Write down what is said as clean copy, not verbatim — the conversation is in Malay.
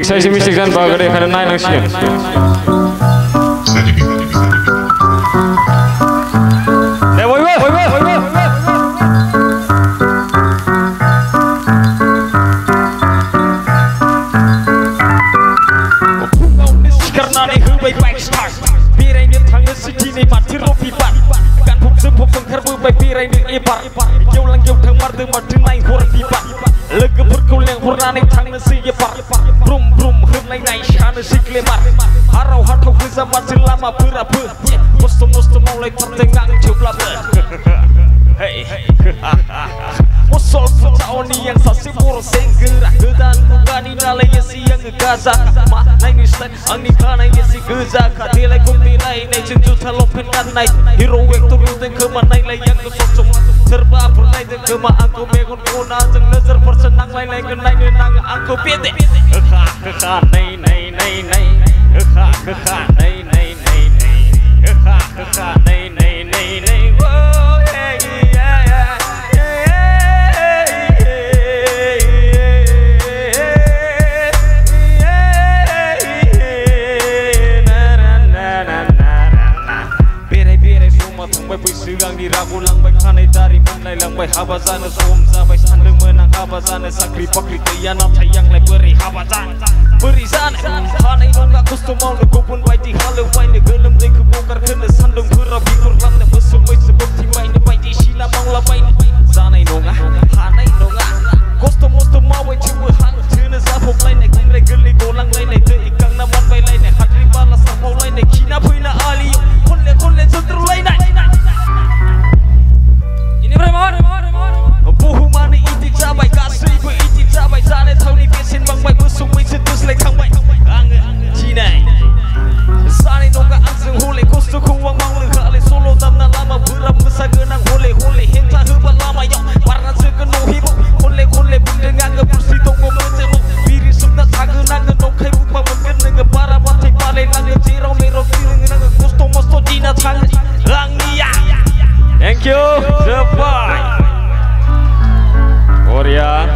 saisi misik dan bagade kana naik nangsian. Hero vektor dan kemanai yang kesosok serba pernai dan kema aku megon kona jeng nazar persenang lain genai nang aku pete nei nei nei nei nei nei nei nei nei nei nei nei oh yeah yeah Sigang di ragu lang bay kanay dari munay lang bay habazan som sabay sandeng menang habazan sakri pakri kayana sayang lay beri habazan beri sana kanay nungga gusto mau nagupun bay di halo bay negelem day kebongkar kena sandung berabi kurang na besok bay sebab timay na bay di sila mau labay sanay nungga hanay nungga gusto mau bay cibuhan cina sapok lay na kumre geli golang lay na te ikang naman bay lay na hatri balas sapau lay na kina puy na ali kulle sentru lay na Puhumani iti cabai kasih bu iti cabai sana tahu ni pesin bang bay busuk bay setus lek kang bay angge cinai sana nongka anseng hole kostu kuwang mang lekale solo tamna lama beram besar genang hole henta hebat lama yang warna segenuh hibu hole bundengang ke bersih tonggo mencemu biri subna sagenang nong kai buka mungkin nge para batai pale lang jirau merok tiring nang kosto mosto dina tang langia. Thank you, Zepai. Korea,